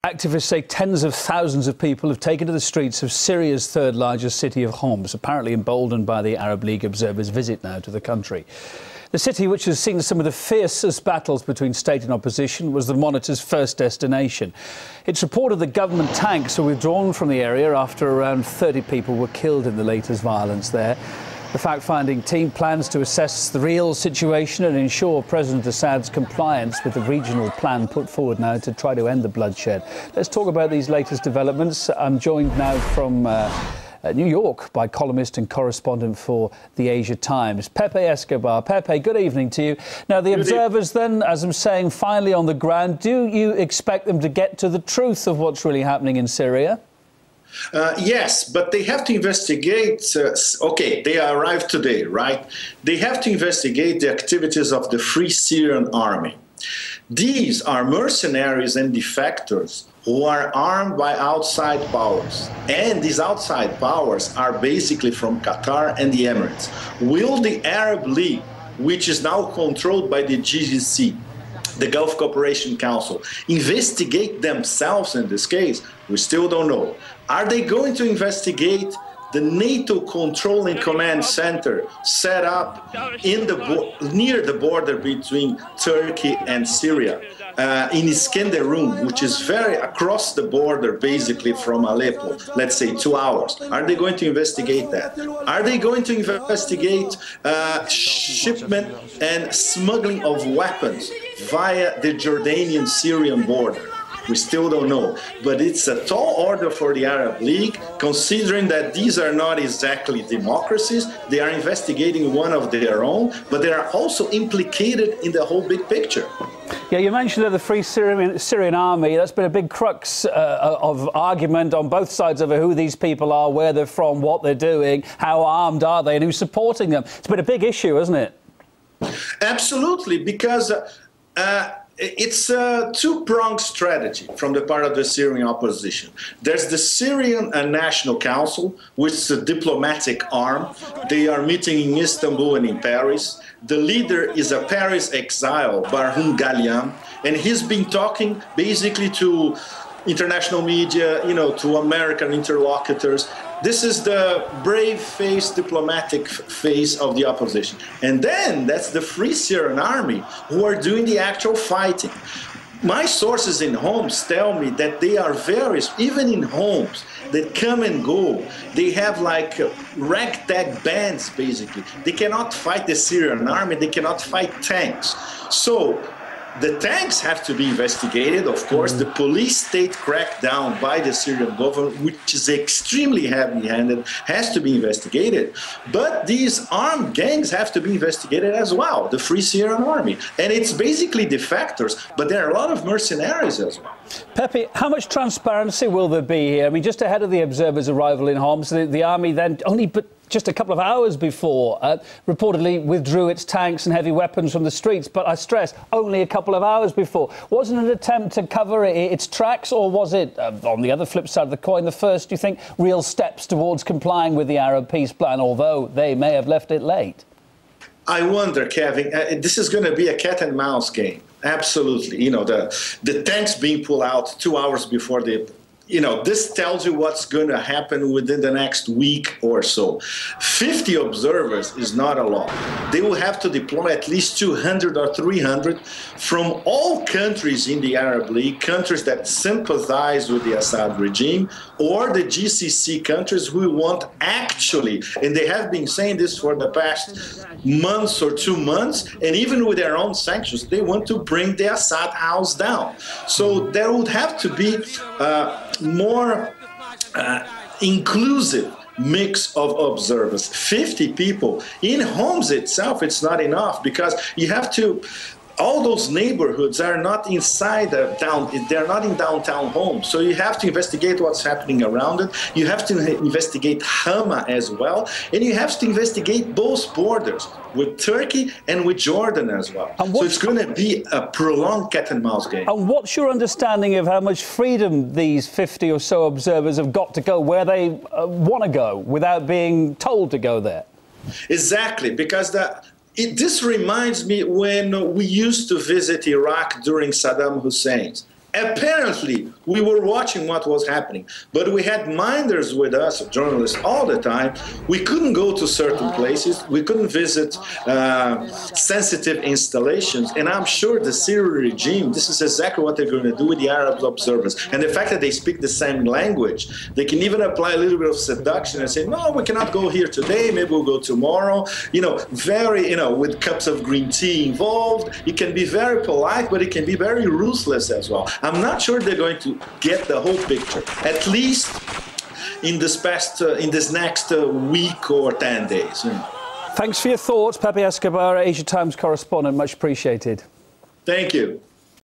Activists say tens of thousands of people have taken to the streets of Syria's third largest city of Homs, apparently emboldened by the Arab League observers' visit now to the country. The city, which has seen some of the fiercest battles between state and opposition, was the monitor's first destination. It's reported that government tanks were withdrawn from the area after around 30 people were killed in the latest violence there. The fact-finding team plans to assess the real situation and ensure President Assad's compliance with the regional plan put forward now to try to end the bloodshed. Let's talk about these latest developments. I'm joined now from New York by columnist and correspondent for the Asia Times, Pepe Escobar. Pepe, good evening to you. Now, the observers then, as I'm saying, finally on the ground, do you expect them to get to the truth of what's really happening in Syria? Yes, but they have to investigate. OK, they arrived today, right? They have to investigate the activities of the Free Syrian Army. These are mercenaries and defectors who are armed by outside powers. And these outside powers are basically from Qatar and the Emirates. Will the Arab League, which is now controlled by the GCC, the Gulf Cooperation Council, investigate themselves in this case? We still don't know. Are they going to investigate the NATO Control and Command Center set up in near the border between Turkey and Syria, in Iskenderun, which is very across the border, basically from Aleppo, let's say 2 hours? Are they going to investigate that? Are they going to investigate shipment and smuggling of weapons via the Jordanian-Syrian border? We still don't know, but it's a tall order for the Arab League, considering that these are not exactly democracies. They are investigating one of their own, but they are also implicated in the whole big picture. Yeah, you mentioned that the Free Syrian Army, that's been a big crux of argument on both sides over who these people are, where they're from, what they're doing, how armed are they, and who's supporting them. It's been a big issue, hasn't it? Absolutely, because it's a two-pronged strategy from the part of the Syrian opposition. There's the Syrian National Council, which is a diplomatic arm. They are meeting in Istanbul and in Paris. The leader is a Paris exile, Barham Ghalian, and he's been talking basically to international media, to American interlocutors. This is the brave-faced diplomatic face of the opposition. And then that's the Free Syrian Army who are doing the actual fighting. My sources in Homs tell me that they are various, even in Homs, that come and go. They have like ragtag bands, basically. They cannot fight the Syrian army. They cannot fight tanks. So the tanks have to be investigated, of course. The police state crackdown by the Syrian government, which is extremely heavy-handed, has to be investigated. But these armed gangs have to be investigated as well, the Free Syrian Army. And it's basically defectors, but there are a lot of mercenaries as well. Pepe, how much transparency will there be here? I mean, just ahead of the observers' arrival in Homs, the army then just a couple of hours before, reportedly withdrew its tanks and heavy weapons from the streets. But I stress, only a couple of hours before. Wasn't it an attempt to cover its tracks, or was it, on the other flip side of the coin, the first, do you think, real steps towards complying with the Arab peace plan, although they may have left it late? I wonder, Kevin, this is going to be a cat and mouse game. Absolutely. The tanks being pulled out 2 hours before this tells you what's going to happen within the next week or so. 50 observers is not a lot. They will have to deploy at least 200 or 300 from all countries in the Arab League, countries that sympathize with the Assad regime, or the GCC countries who want actually, and they have been saying this for the past months or 2 months, and even with their own sanctions, they want to bring the Assad house down. So there would have to be more inclusive mix of observers. 50 people. In Homs itself, it's not enough, because you have to, all those neighborhoods are not inside the town, they're not in downtown Homs. So you have to investigate what's happening around it. You have to investigate Hama as well. And you have to investigate both borders with Turkey and with Jordan as well. So it's going to be a prolonged cat and mouse game. And what's your understanding of how much freedom these 50 or so observers have got to go where they want to go without being told to go there? Exactly, because this reminds me when we used to visit Iraq during Saddam Hussein's. Apparently, we were watching what was happening, but we had minders with us, journalists, all the time. We couldn't go to certain places. We couldn't visit sensitive installations. And I'm sure the Syrian regime, this is exactly what they're going to do with the Arab observers. And the fact that they speak the same language, they can even apply a little bit of seduction and say, no, we cannot go here today, maybe we'll go tomorrow. Very, with cups of green tea involved. It can be very polite, but it can be very ruthless as well. I'm not sure they're going to get the whole picture, at least in this next week or 10 days. Thanks for your thoughts, Pepe Escobar, Asia Times correspondent. Much appreciated. Thank you.